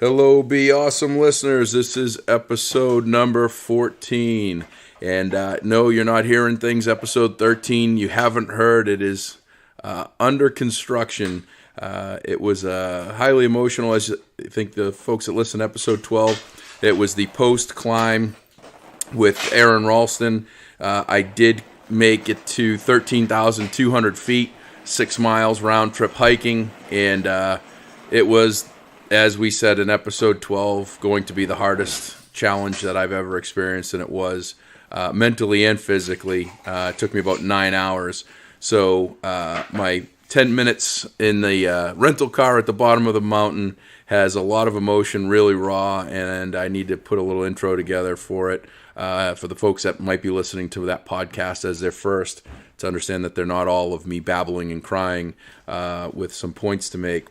Hello, Be Awesome listeners. This is episode number 14. And no, you're not hearing things. Episode 13, you haven't heard. It is under construction. It was highly emotional. As I think the folks that listen to episode 12, it was the post climb with Aaron Ralston. I did make it to 13,200 feet, 6 miles round trip hiking. And it was, as we said in episode 12, going to be the hardest challenge that I've ever experienced, and it was mentally and physically. It took me about 9 hours. So my 10 minutes in the rental car at the bottom of the mountain has a lot of emotion, really raw, and I need to put a little intro together for it for the folks that might be listening to that podcast as their first, to understand that they're not all of me babbling and crying with some points to make.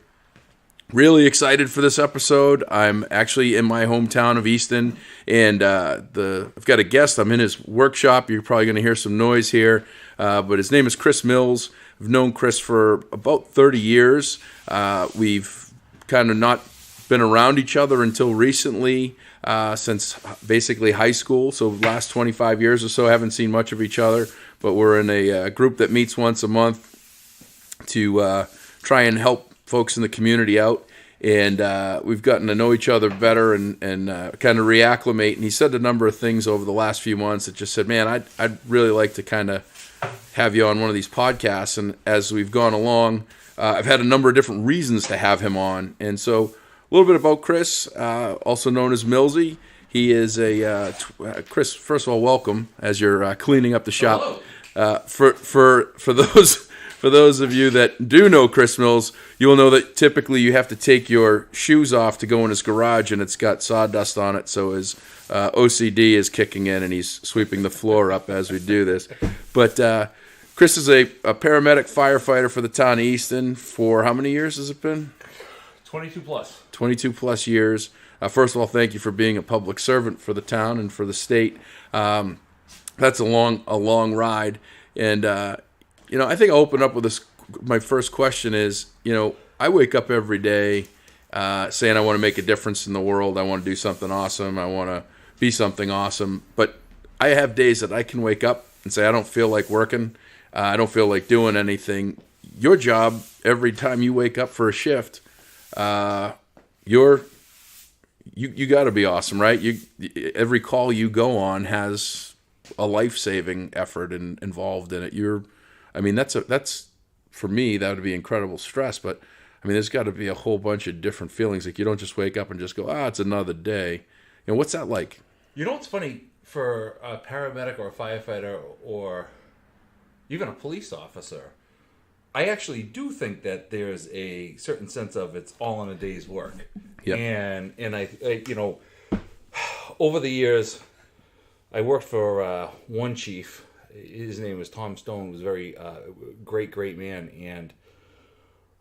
Really excited for this episode. I'm actually in my hometown of Easton, and I've got a guest. I'm in his workshop. You're probably going to hear some noise here, but his name is Chris Mills. I've known Chris for about 30 years. We've kind of not been around each other until recently, since basically high school. So the last 25 years or so, haven't seen much of each other, but we're in a group that meets once a month to try and help folks in the community out, and we've gotten to know each other better and kind of reacclimate. And he said a number of things over the last few months that just said, man, I'd really like to kind of have you on one of these podcasts. And as we've gone along, I've had a number of different reasons to have him on. And so a little bit about Chris, also known as Millsy. He is Chris, first of all, welcome as you're cleaning up the shop. For those of you that do know Chris Mills, you will know that typically you have to take your shoes off to go in his garage, and it's got sawdust on it, so his OCD is kicking in, and he's sweeping the floor up as we do this. But Chris is a paramedic firefighter for the town of Easton for how many years has it been? 22 plus. 22 plus years. First of all, thank you for being a public servant for the town and for the state. That's a long ride, and I think I'll open up with this. My first question is, I wake up every day saying I want to make a difference in the world. I want to do something awesome. I want to be something awesome. But I have days that I can wake up and say I don't feel like working. I don't feel like doing anything. Your job, every time you wake up for a shift, you got to be awesome, right? Every call you go on has a life-saving effort involved in it. That's for me, that would be incredible stress. But there's got to be a whole bunch of different feelings. Like, you don't just wake up and just go, it's another day. What's that like? What's funny for a paramedic or a firefighter or even a police officer? I actually do think that there's a certain sense of it's all in a day's work. Yep. And I over the years, I worked for one chief. His name was Tom Stone. Was a very great man, and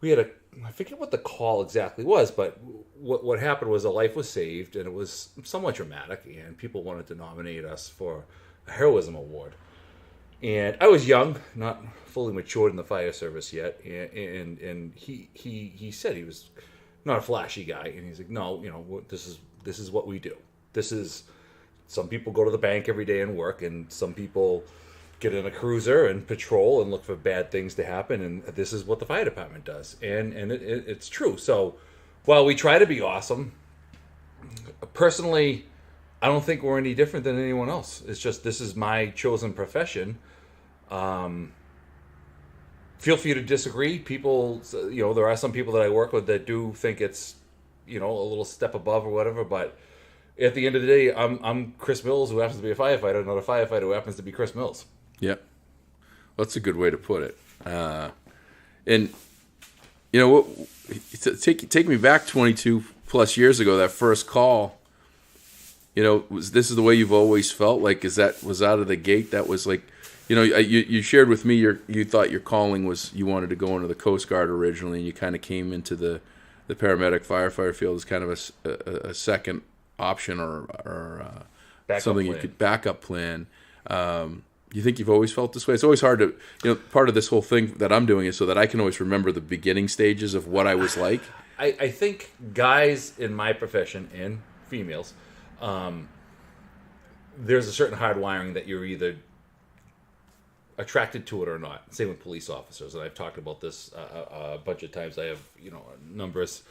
we had I forget what the call exactly was, but what happened was a life was saved, and it was somewhat dramatic, and people wanted to nominate us for a heroism award. And I was young, not fully matured in the fire service yet, and he said he was not a flashy guy, and he's like, no, this is what we do. Some people go to the bank every day and work, and some people get in a cruiser and patrol and look for bad things to happen, and this is what the fire department does, and it's true. So while we try to be awesome, personally, I don't think we're any different than anyone else. It's just this is my chosen profession. Feel free to disagree. People, there are some people that I work with that do think it's, a little step above or whatever, but at the end of the day, I'm Chris Mills, who happens to be a firefighter, not a firefighter who happens to be Chris Mills. Yep. That's a good way to put it. Take me back 22 plus years ago, that first call, this is the way you've always felt? Like, was out of the gate, that was like, you shared with me you thought your calling was you wanted to go into the Coast Guard originally, and you kind of came into the paramedic firefighter field as kind of a second option or something you could backup plan. You think you've always felt this way? It's always hard to, part of this whole thing that I'm doing is so that I can always remember the beginning stages of what I was like. I think guys in my profession and females, there's a certain hard wiring that you're either attracted to it or not. Same with police officers, and I've talked about this a bunch of times. I have numerous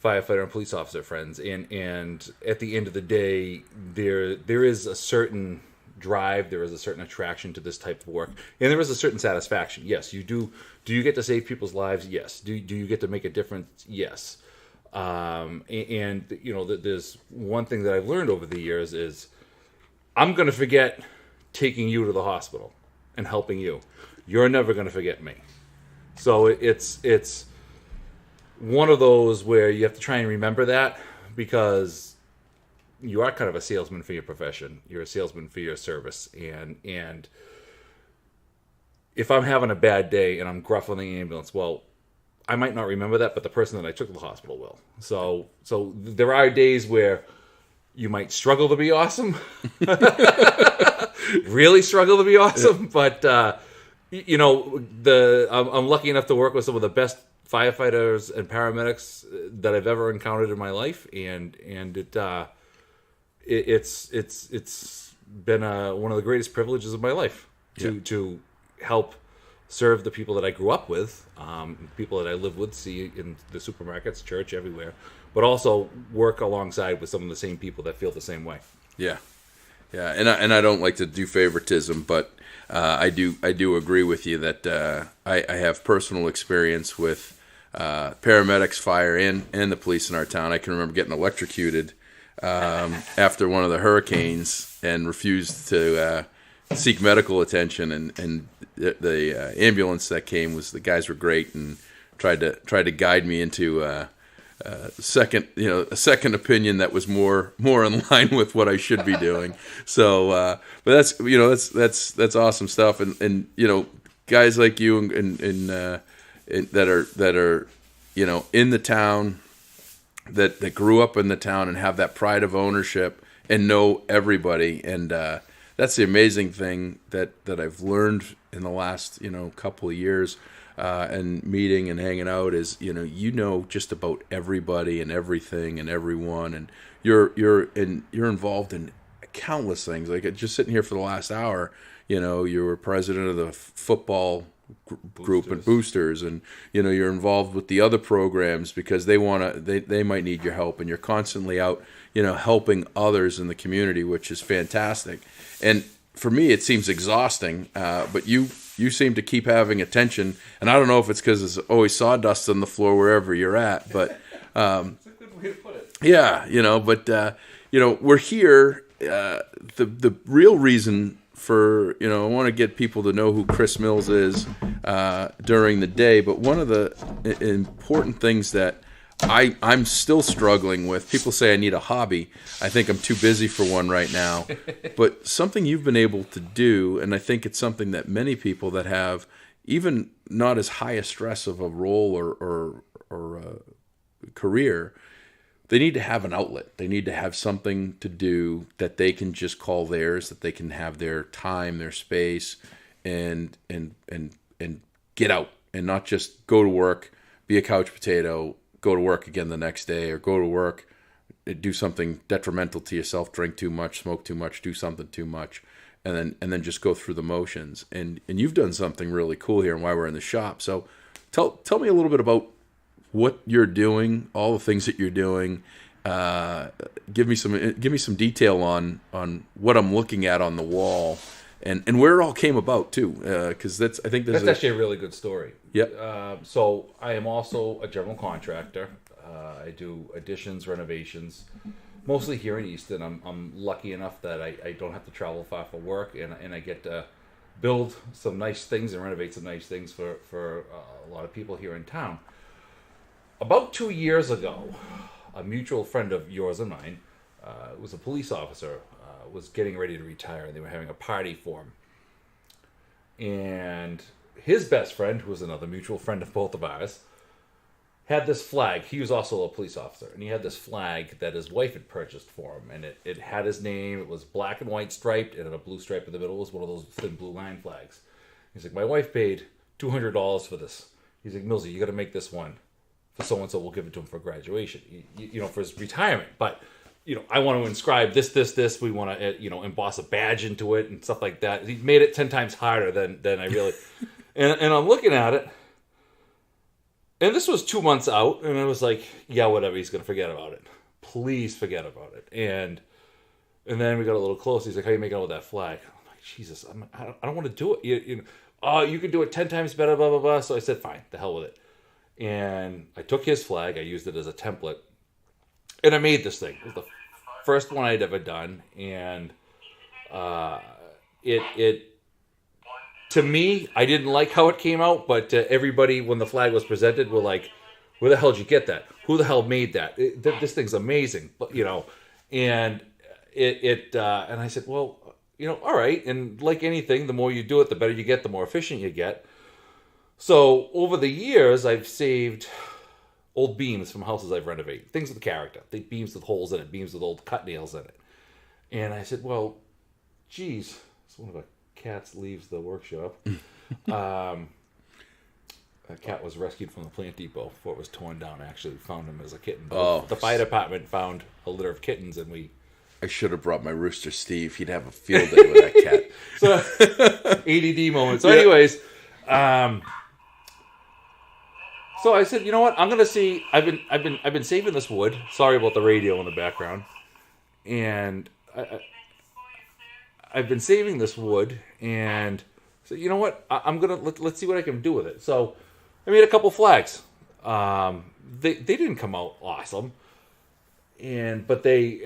firefighter and police officer friends, and at the end of the day, there is a certain drive, there is a certain attraction to this type of work, and there is a certain satisfaction. Yes, you do. Do you get to save people's lives? Yes. Do you get to make a difference? Yes. And there's one thing that I've learned over the years is I'm going to forget taking you to the hospital and helping you. You're never going to forget me. So it's one of those where you have to try and remember that, because you are kind of a salesman for your profession. You're a salesman for your service. And if I'm having a bad day and I'm gruffing the ambulance, well, I might not remember that, but the person that I took to the hospital will. So there are days where you might struggle to be awesome. Really struggle to be awesome. But, I'm lucky enough to work with some of the best firefighters and paramedics that I've ever encountered in my life. And it's been one of the greatest privileges of my life to help serve the people that I grew up with, people that I live with, see in the supermarkets, church, everywhere, but also work alongside with some of the same people that feel the same way. Yeah, and I don't like to do favoritism, but I do agree with you that I have personal experience with paramedics, fire, and the police in our town. I can remember getting electrocuted after one of the hurricanes and refused to seek medical attention, and the ambulance that came the guys were great and tried to guide me into a second opinion that was more in line with what I should be doing. So, but that's awesome stuff, and guys like you and that are in the town, that grew up in the town and have that pride of ownership and know everybody, and that's the amazing thing that I've learned in the last couple of years, and meeting and hanging out is just about everybody and everything and everyone, and you're involved in countless things. Like just sitting here for the last hour, you were president of the football group and boosters, and you're involved with the other programs because they might need your help, and you're constantly out helping others in the community, which is fantastic. And for me it seems exhausting, but you seem to keep having attention, and I don't know if it's because there's always sawdust on the floor wherever you're at, but That's a good way to put it. yeah, we're here. The real reason for I want to get people to know who Chris Mills is during the day, but one of the important things that I'm still struggling with, people say I need a hobby. I think I'm too busy for one right now, but something you've been able to do, and I think it's something that many people that have even not as high a stress of a role or a career, they need to have an outlet. They need to have something to do that they can just call theirs, that they can have their time, their space, and get out and not just go to work, be a couch potato, go to work again the next day, or go to work, do something detrimental to yourself, drink too much, smoke too much, do something too much, and then just go through the motions. And you've done something really cool here and why we're in the shop. So tell me a little bit about what you're doing, all the things that you're doing. Give me some detail on what I'm looking at on the wall, and where it all came about too, because that's actually a really good story. Yep. So I am also a general contractor. I do additions, renovations, mostly here in Easton. I'm lucky enough that I don't have to travel far for work, and I get to build some nice things and renovate some nice things for a lot of people here in town. About 2 years ago, a mutual friend of yours and mine, was a police officer, was getting ready to retire, and they were having a party for him. And his best friend, who was another mutual friend of both of ours, had this flag. He was also a police officer, and he had this flag that his wife had purchased for him, and it had his name. It was black and white striped, and had a blue stripe in the middle. It was one of those thin blue line flags. He's like, my wife paid $200 for this. He's like, Millsy, you got to make this one so and so will give it to him for graduation, for his retirement. But I want to inscribe this. We want to emboss a badge into it and stuff like that. He made it 10 times harder than I really. and I'm looking at it, and this was 2 months out, and I was like, yeah, whatever. He's gonna forget about it. Please forget about it. And then we got a little close. He's like, how are you making out with that flag? I'm like, Jesus, I don't want to do it. You can do it 10 times better, blah, blah, blah. So I said, fine, the hell with it. And I took his flag. I used it as a template. And I made this thing. It was the first one I'd ever done. And it to me, I didn't like how it came out. But everybody, when the flag was presented, were like, where the hell did you get that? Who the hell made that? This thing's amazing. But, and and I said, well, all right. And like anything, the more you do it, the better you get, the more efficient you get. So over the years, I've saved old beams from houses I've renovated. Things with character. Beams with holes in it, beams with old cut nails in it. And I said, well, geez. So one of the cats leaves the workshop. A cat was rescued from the plant depot before it was torn down. Actually, we found him as a kitten. The fire department found a litter of kittens, and I should have brought my rooster Steve. He'd have a field day with that cat. So ADD moment. So, anyways, so I said, you know what? I'm gonna see. I've been saving this wood. Sorry about the radio in the background. And I've been saving this wood, and so you know what? I'm gonna let's see what I can do with it. So I made a couple flags. They didn't come out awesome, but they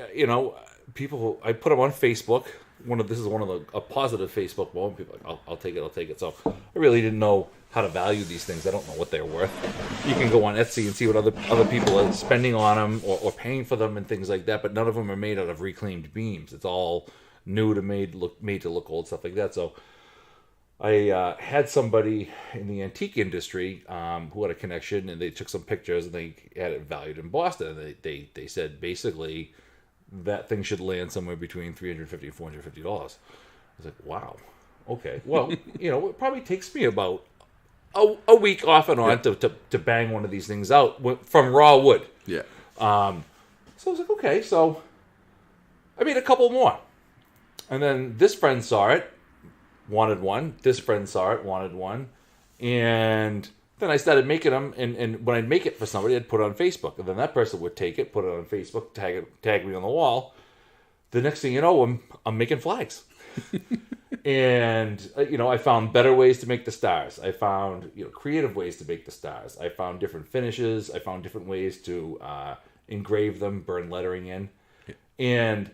people, I put them on Facebook. This is one of a positive Facebook moment. People are like, I'll take it. So I really didn't know how to value these things. I don't know what they're worth. You can go on Etsy and see what other people are spending on them or paying for them and things like that. But none of them are made out of reclaimed beams. It's all new to made to look old, stuff like that. So I had somebody in the antique industry who had a connection, and they took some pictures and they had it valued in Boston. And they said basically that thing should land somewhere between $350 and $450. I was like, wow, okay. Well, it probably takes me about a week off and on to bang one of these things out from raw wood. Yeah. So I was like, okay. So I made a couple more, and then this friend saw it, wanted one. This friend saw it, wanted one, and then I started making them, and when I'd make it for somebody, I'd put it on Facebook. And then that person would take it, put it on Facebook, tag me on the wall. The next thing you know, I'm making flags. And, I found better ways to make the stars. I found, creative ways to make the stars. I found different finishes. I found different ways to engrave them, burn lettering in. And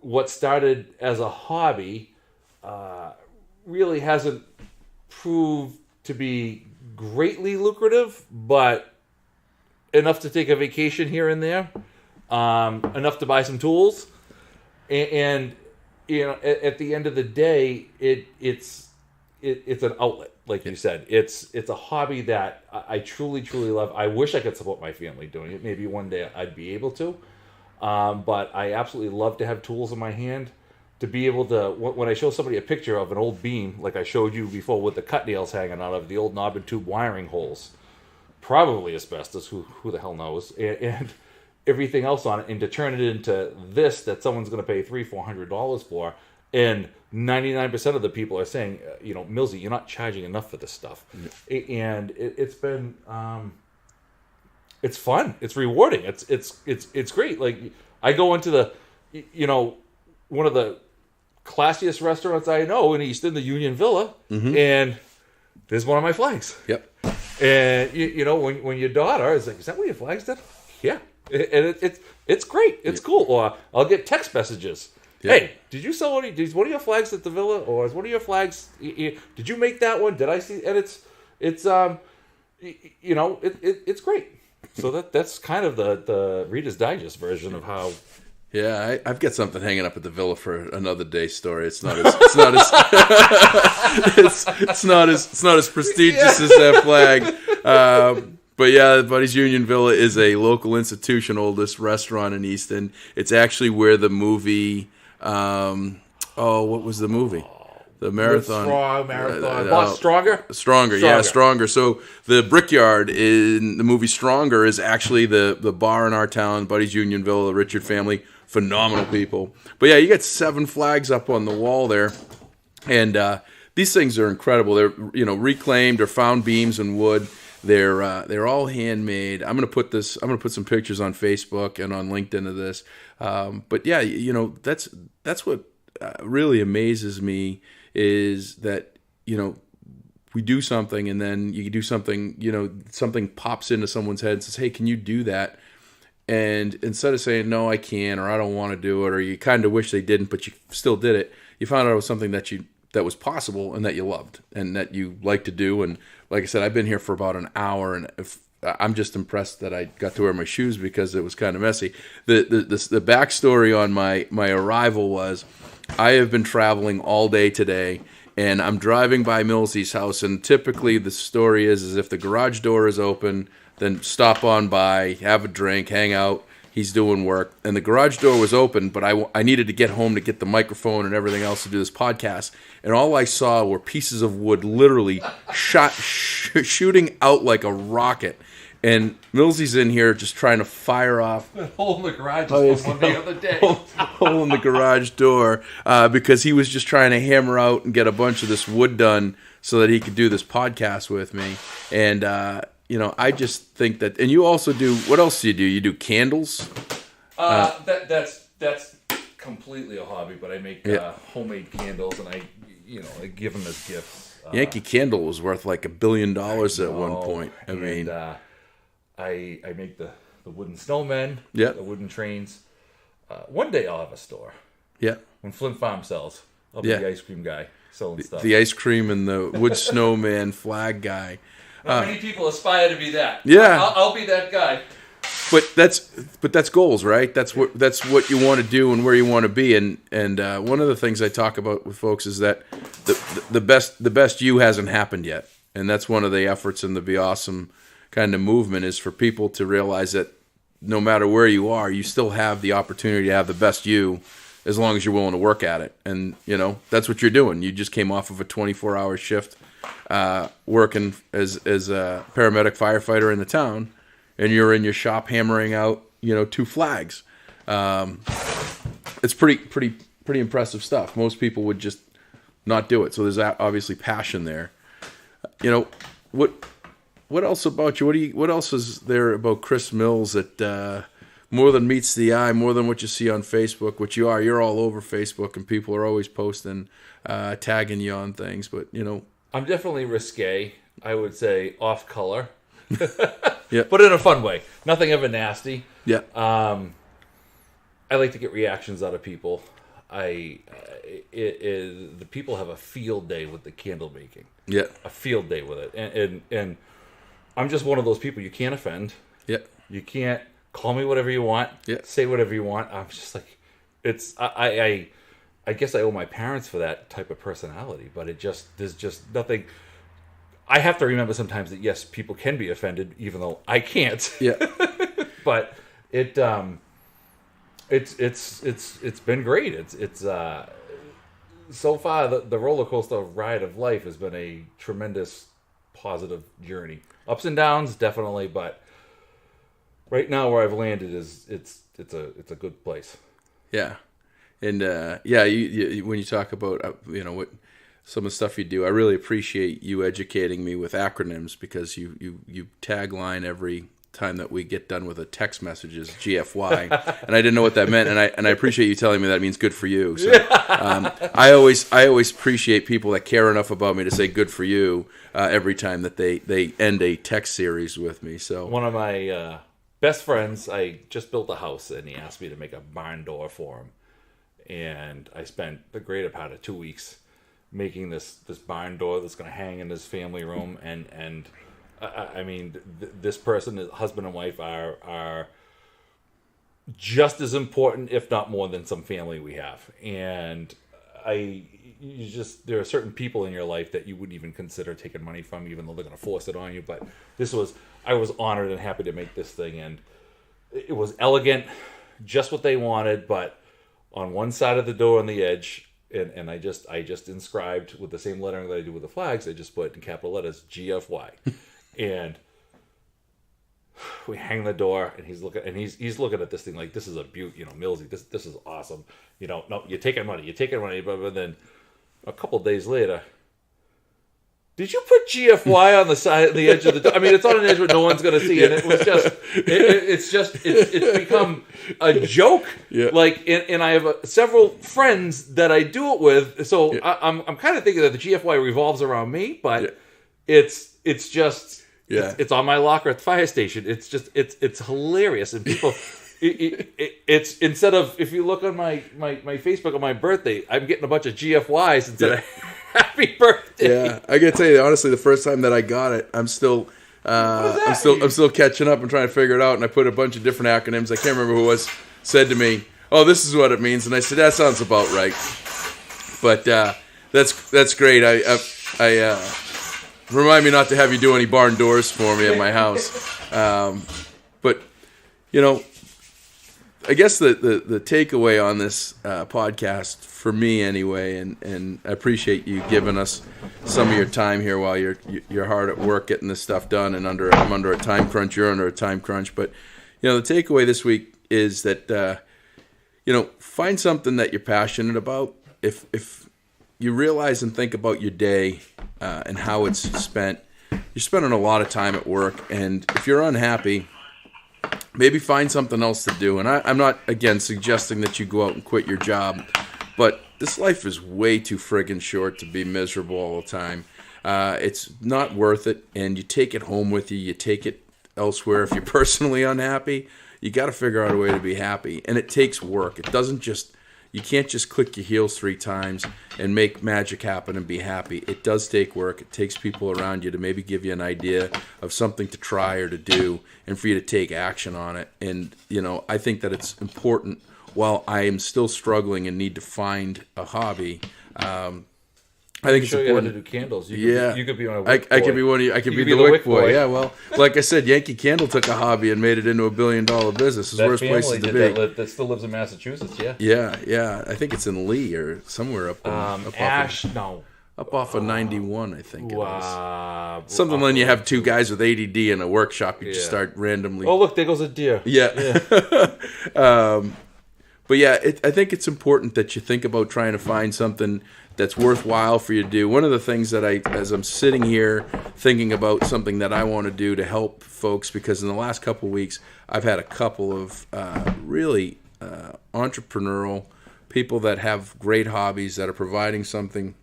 what started as a hobby really hasn't proved to be greatly lucrative, but enough to take a vacation here and there, enough to buy some tools, and at the end of the day, it's an outlet, like you said. It's a hobby that I truly love. I wish I could support my family doing it. Maybe one day I'd be able to, but I absolutely love to have tools in my hand. To be able to, when I show somebody a picture of an old beam, like I showed you before with the cut nails hanging out of the old knob and tube wiring holes, probably asbestos, who the hell knows, and everything else on it, and to turn it into this that someone's going to pay $300-400 for, and 99% of the people are saying, Millsy, you're not charging enough for this stuff. Yeah. And it's been, it's fun, it's rewarding, it's great. Like I go into the, one of the classiest restaurants I know in Easton, the Union Villa, and there's one of my flags. Yep. And when your daughter is like, "Is that one of your flags, Dad?" Yeah, and it's great. It's cool. Or I'll get text messages. Yep. Hey, did you sell one of your flags at the Villa, or is one of your flags? Did you make that one? Did I see? And it's great. So that's kind of the Reader's Digest version of how. Yeah, I've got something hanging up at the Villa for another day story. It's not as prestigious as that flag. But yeah, Buddy's Union Villa is a local institution, oldest restaurant in Easton. It's actually where the movie, what was the movie? marathon. Stronger? Stronger, yeah, Stronger. So the Brickyard in the movie Stronger is actually the bar in our town, Buddy's Unionville, the Richard family, phenomenal people. But yeah, you got 7 flags up on the wall there, and these things are incredible. They're reclaimed or found beams and wood. They're all handmade. I'm gonna put some pictures on Facebook and on LinkedIn of this. But yeah, that's what really amazes me is that we do something and then you do something. Something pops into someone's head and says, "Hey, can you do that?" And instead of saying, "No, I can't," or "I don't want to do it," or you kind of wish they didn't, but you still did it, you found out it was something that was possible and that you loved and that you like to do. And like I said, I've been here for about an hour, and I'm just impressed that I got to wear my shoes because it was kind of messy. The backstory on my arrival was I have been traveling all day today, and I'm driving by Millsy's house, and typically the story is if the garage door is open, then stop on by, have a drink, hang out. He's doing work, and the garage door was open, but I needed to get home to get the microphone and everything else to do this podcast, and all I saw were pieces of wood literally shooting out like a rocket. And Millsy's in here just trying to fire off. The hole in the garage was one the other day. Hole in the garage door because he was just trying to hammer out and get a bunch of this wood done so that he could do this podcast with me. And I just think that. And you also do. What else do you do? You do candles. That's completely a hobby, but I make homemade candles, and I give them as gifts. Yankee Candle was worth like $1 billion at one point. I mean. I make the wooden snowmen, the wooden trains. One day I'll have a store. Yeah. When Flint Farm sells, I'll be the ice cream guy selling stuff. The ice cream and the wood snowman flag guy. Not many people aspire to be that. Yeah. I'll be that guy. But that's goals, right? That's what you want to do and where you want to be. And one of the things I talk about with folks is that the best you hasn't happened yet, and that's one of the efforts in the Be Awesome kind of movement is for people to realize that no matter where you are, you still have the opportunity to have the best you as long as you're willing to work at it. And, that's what you're doing. You just came off of a 24-hour shift working as a paramedic firefighter in the town, and you're in your shop hammering out, 2 flags. It's pretty impressive stuff. Most people would just not do it. So there's obviously passion there. What else about you? What else is there about Chris Mills that more than meets the eye, more than what you see on Facebook, which you are? You're all over Facebook, and people are always posting, tagging you on things. But I'm definitely risque. I would say off color, yeah, but in a fun way. Nothing ever nasty. Yeah. I like to get reactions out of people. The people have a field day with the candle making. Yeah. A field day with it, and I'm just one of those people you can't offend. Yeah. You can't call me whatever you want. Yeah. Say whatever you want. I'm just like, I guess I owe my parents for that type of personality, but there's just nothing. I have to remember sometimes that yes, people can be offended, even though I can't. Yeah. But it's been great. It's so far the roller coaster ride of life has been a tremendous positive journey. Ups and downs, definitely, but right now where I've landed is it's a good place. Yeah, and you when you talk about what some of the stuff you do, I really appreciate you educating me with acronyms because you tagline every time that we get done with a text message is GFY, and I didn't know what that meant, and I appreciate you telling me that means good for you. So I always appreciate people that care enough about me to say good for you every time that they end a text series with me. So one of my best friends, I just built a house, and he asked me to make a barn door for him, and I spent the greater part of 2 weeks making this barn door that's going to hang in his family room, and I mean, this person, husband and wife, are just as important, if not more, than some family we have. And there are certain people in your life that you wouldn't even consider taking money from, even though they're going to force it on you. But I was honored and happy to make this thing, and it was elegant, just what they wanted. But on one side of the door on the edge, and I just inscribed with the same lettering that I do with the flags. I just put in capital letters GFY, and we hang the door, and he's looking at this thing like, this is a beaut, Millsy, this is awesome. No, you're taking money, but then a couple days later, did you put GFY on the side, the edge of the door? I mean, it's on an edge where no one's going to see it. It was just, it's become a joke. Yeah. Like, and I have several friends that I do it with. So I'm kind of thinking that the GFY revolves around me, but it's just, it's on my locker at the fire station. It's just, it's hilarious. And people, it's instead of, if you look on my Facebook on my birthday, I'm getting a bunch of GFYs instead of happy birthday. Yeah, I gotta tell you, honestly, the first time that I got it, I'm still catching up and trying to figure it out. And I put a bunch of different acronyms. I can't remember who was said to me, "Oh, this is what it means," and I said, "That sounds about right." But that's great. I remind me not to have you do any barn doors for me at my house. But I guess the takeaway on this podcast, for me anyway, and I appreciate you giving us some of your time here while you're hard at work getting this stuff done, and I'm under a time crunch, you're under a time crunch. But the takeaway this week is that find something that you're passionate about. If you realize and think about your day and how it's spent, you're spending a lot of time at work, and if you're unhappy, maybe find something else to do. And I'm not, again, suggesting that you go out and quit your job, but this life is way too friggin' short to be miserable all the time. It's not worth it, and you take it home with you. You take it elsewhere. If you're personally unhappy, you got to figure out a way to be happy, and it takes work. It doesn't just... You can't just click your heels 3 times and make magic happen and be happy. It does take work. It takes people around you to maybe give you an idea of something to try or to do, and for you to take action on it. And, I think that it's important, while I am still struggling and need to find a hobby, I think it's important. You how to do candles. You could be on a wick boy. I could be one of you. I could be the wick boy. Yeah, well, like I said, Yankee Candle took a hobby and made it into $1 billion business. It's the worst place to be. That still lives in Massachusetts. Yeah. Yeah. I think it's in Lee or somewhere up off of 91. I think it is. Something when you have 2 guys with ADD in a workshop, you just start randomly. Oh, look, there goes a deer. Yeah. But yeah, I think it's important that you think about trying to find something that's worthwhile for you to do. One of the things that as I'm sitting here thinking about something that I want to do to help folks, because in the last couple of weeks, I've had a couple of really entrepreneurial people that have great hobbies that are providing something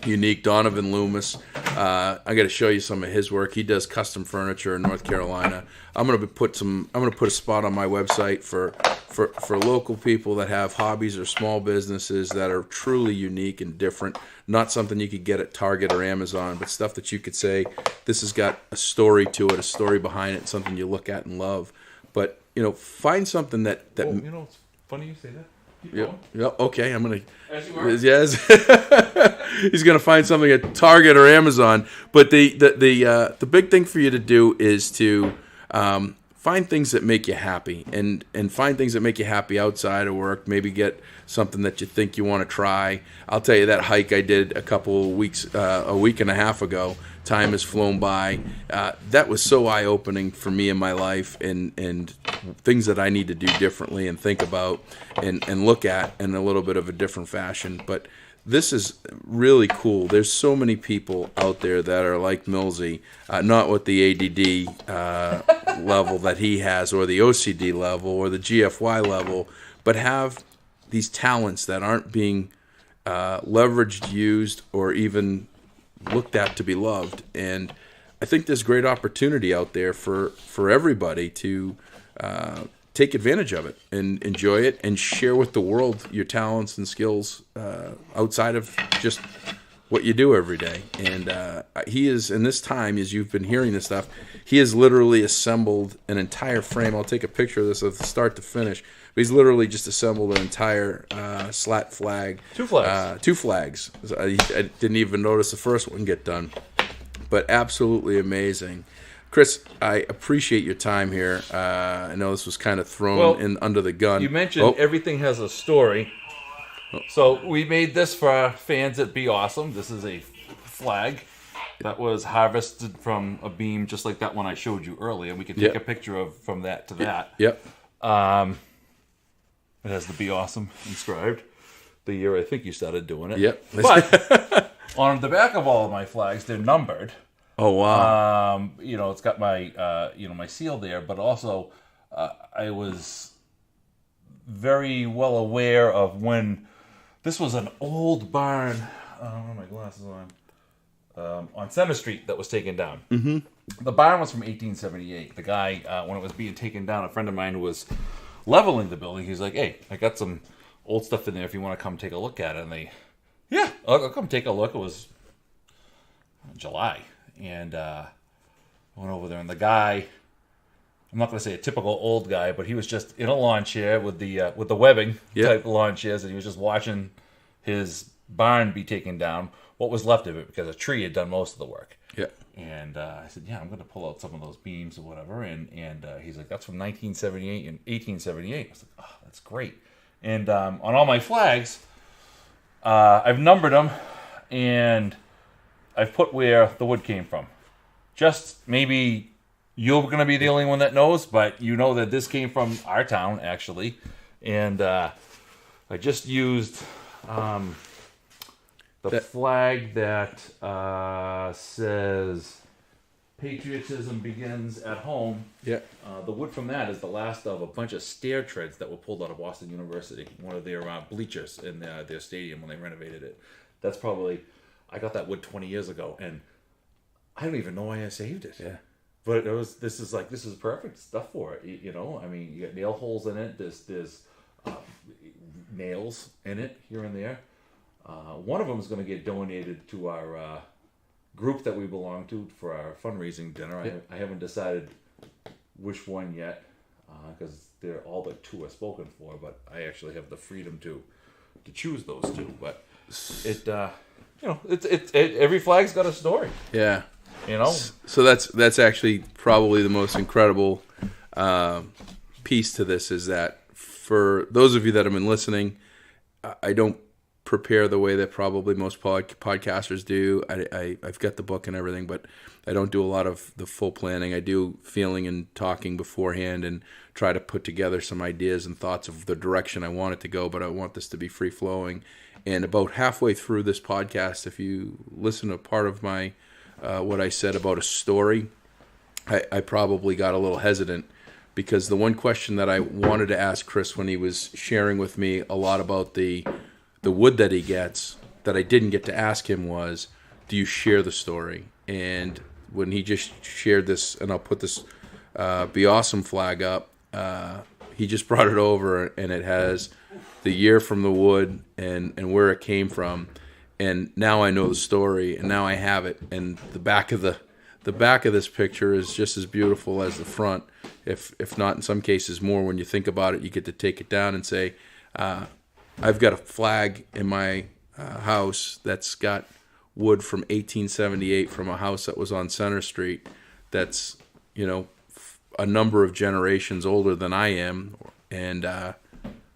unique. Donovan Loomis, I got to show you some of his work. He does custom furniture in North Carolina. I'm gonna put a spot on my website for local people that have hobbies or small businesses that are truly unique and different. Not something you could get at Target or Amazon, but stuff that you could say, this has got a story to it, a story behind it, something you look at and love. But find something that. It's funny you say that. Yeah. Okay. I'm gonna. Yes. He's gonna find something at Target or Amazon. But the big thing for you to do is to find things that make you happy, and find things that make you happy outside of work. Maybe get something that you think you want to try. I'll tell you, that hike I did a week and a half ago. Time has flown by. That was so eye-opening for me in my life, and things that I need to do differently and think about and look at in a little bit of a different fashion. But this is really cool. There's so many people out there that are like Millsy, not with the ADD level that he has, or the OCD level, or the GFY level, but have these talents that aren't being leveraged, used, or even looked at to be loved. And I think there's great opportunity out there for everybody to take advantage of it and enjoy it and share with the world your talents and skills outside of just what you do every day. And he is, in this time, as you've been hearing this stuff, he has literally assembled an entire frame. I'll take a picture of this of start to finish. But he's literally just assembled an entire slat flag. 2 flags. 2 flags. I didn't even notice the first one get done. But absolutely amazing. Chris, I appreciate your time here. I know this was kind of thrown in under the gun. You mentioned everything has a story. So we made this for our fans at Be Awesome. This is a flag that was harvested from a beam just like that one I showed you earlier. We can take a picture of from that to that. Yep. It has the Be Awesome inscribed. The year I think you started doing it. Yep. But on the back of all of my flags, they're numbered. Oh, wow. It's got my my seal there, but also I was very well aware of when this was an old barn. What are my glasses on Center Street that was taken down. Mm-hmm. The barn was from 1878. The guy, when it was being taken down, a friend of mine who was leveling the building, he's like, "Hey, I got some old stuff in there if you want to come take a look at it." And I'll come take a look. It was July. And I went over there, and the guy, I'm not going to say a typical old guy, but he was just in a lawn chair with the webbing type lawn chairs, and he was just watching his barn be taken down, what was left of it, because a tree had done most of the work. Yeah. And I said, I'm going to pull out some of those beams or whatever. And he's like, that's from 1978 and 1878. I was like, oh, that's great. And on all my flags, I've numbered them, and I've put where the wood came from. Just maybe you're going to be the only one that knows, but you know that this came from our town, actually. And I just used the flag that says patriotism begins at home. Yeah. The wood from that is the last of a bunch of stair treads that were pulled out of Boston University, one of their bleachers in their stadium when they renovated it. That's probably... I got that wood 20 years ago, and I don't even know why I saved it. Yeah, but this is perfect stuff for it. You know, I mean, you got nail holes in it. There's nails in it here and there. One of them is going to get donated to our group that we belong to for our fundraising dinner. Yeah. I haven't decided which one yet because they're all but two are spoken for, but I actually have the freedom to choose those two. But it. Every flag's got a story. Yeah. You know? So that's actually probably the most incredible piece to this is that for those of you that have been listening, I don't prepare the way that probably most podcasters do. I've got the book and everything, but I don't do a lot of the full planning. I do feeling and talking beforehand and try to put together some ideas and thoughts of the direction I want it to go, but I want this to be free-flowing. And about halfway through this podcast, if you listen to part of my what I said about a story, I probably got a little hesitant because the one question that I wanted to ask Chris when he was sharing with me a lot about the wood that he gets that I didn't get to ask him was, do you share the story? And when he just shared this, and I'll put this Be Awesome flag up, he just brought it over, and it has the year from the wood and where it came from, and now I know the story, and now I have it. And the back of this picture is just as beautiful as the front, if not in some cases more. When you think about it, you get to take it down and say, I've got a flag in my house that's got wood from 1878 from a house that was on Center Street that's, a number of generations older than I am, and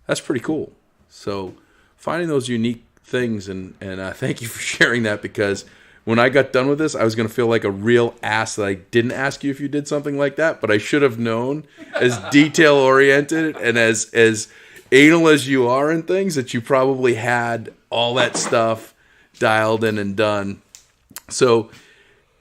that's pretty cool. So finding those unique things, and thank you for sharing that, because when I got done with this, I was going to feel like a real ass that I didn't ask you if you did something like that, but I should have known, as detail-oriented and as anal as you are in things, that you probably had all that stuff dialed in and done. So,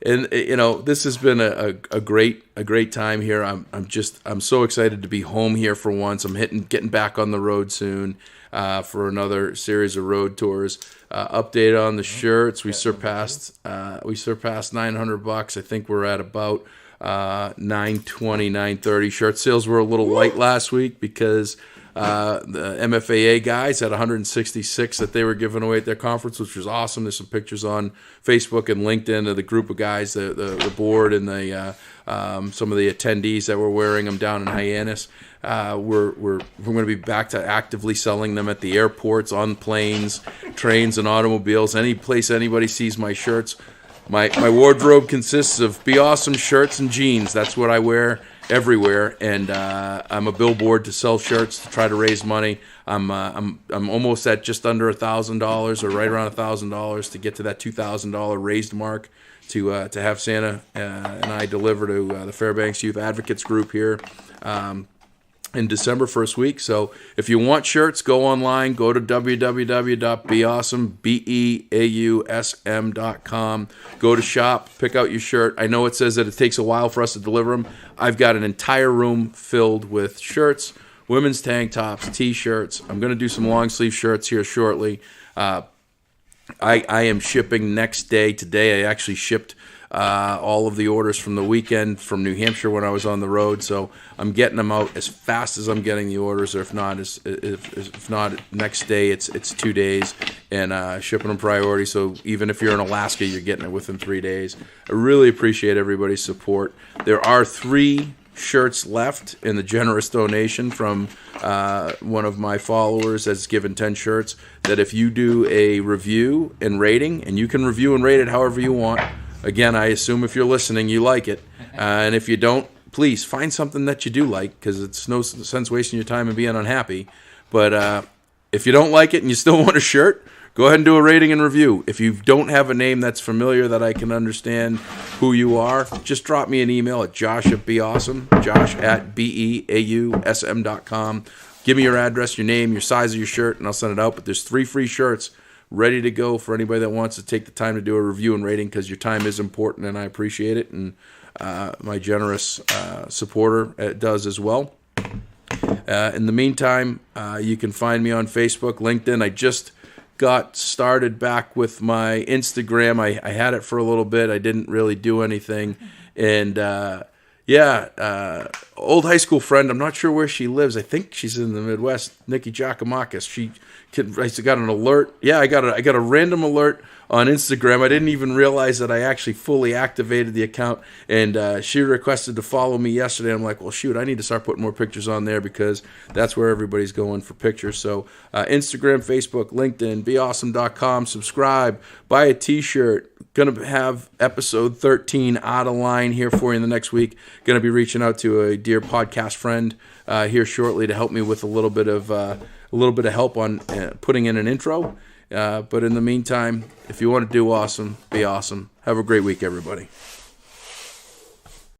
and this has been a great time here. I'm so excited to be home here for once. I'm getting back on the road soon for another series of road tours. Update on the shirts. We surpassed $900. I think we're at about 920, 930. Shirt sales were a little light last week because the MFAA guys had 166 that they were giving away at their conference, which was awesome. There's some pictures on Facebook and LinkedIn of the group of guys, the board and the some of the attendees that were wearing them down in Hyannis. We're going to be back to actively selling them at the airports, on planes, trains, and automobiles. Any place anybody sees my shirts, My wardrobe consists of Be Awesome shirts and jeans. That's what I wear everywhere, and I'm a billboard to sell shirts to try to raise money. I'm almost at just under $1,000, or right around $1,000 to get to that $2,000 raised mark to have Santa and I deliver to the Fairbanks Youth Advocates Group here. In December first week. So if you want shirts, go online, go to www.beawesome.com, go to shop, pick out your shirt. I know it says that it takes a while for us to deliver them. I've got an entire room filled with shirts, women's tank tops, t-shirts. I'm going to do some long sleeve shirts here shortly. I am shipping next day. Today I actually shipped all of the orders from the weekend from New Hampshire when I was on the road, so I'm getting them out as fast as I'm getting the orders, or if not next day, it's 2 days, and shipping them priority. So even if you're in Alaska, you're getting it within 3 days. I really appreciate everybody's support. There are 3 shirts left in the generous donation from one of my followers that's given 10 shirts, that if you do a review and rating, and you can review and rate it however you want. Again, I assume if you're listening, you like it. And if you don't, please find something that you do like, because it's no sense wasting your time and being unhappy. But if you don't like it and you still want a shirt, go ahead and do a rating and review. If you don't have a name that's familiar that I can understand who you are, just drop me an email at josh@beawesome, josh@beawsm.com. Give me your address, your name, your size of your shirt, and I'll send it out. But there's 3 free shirts ready to go for anybody that wants to take the time to do a review and rating, because your time is important and I appreciate it, and my generous supporter does as well. In the meantime, you can find me on Facebook, LinkedIn. I just got started back with my Instagram. I had it for a little bit. I didn't really do anything. And old high school friend, I'm not sure where she lives. I think she's in the Midwest, Nikki Giacomakis. I got an alert. Yeah, I got a random alert on Instagram. I didn't even realize that I actually fully activated the account, and she requested to follow me yesterday. I'm like, well, shoot, I need to start putting more pictures on there, because that's where everybody's going for pictures. So Instagram, Facebook, LinkedIn, beawesome.com, subscribe, buy a t-shirt. Going to have episode 13 out of line here for you in the next week. Going to be reaching out to a dear podcast friend here shortly to help me with a little bit of help on putting in an intro. But in the meantime, if you want to do awesome, be awesome. Have a great week, everybody.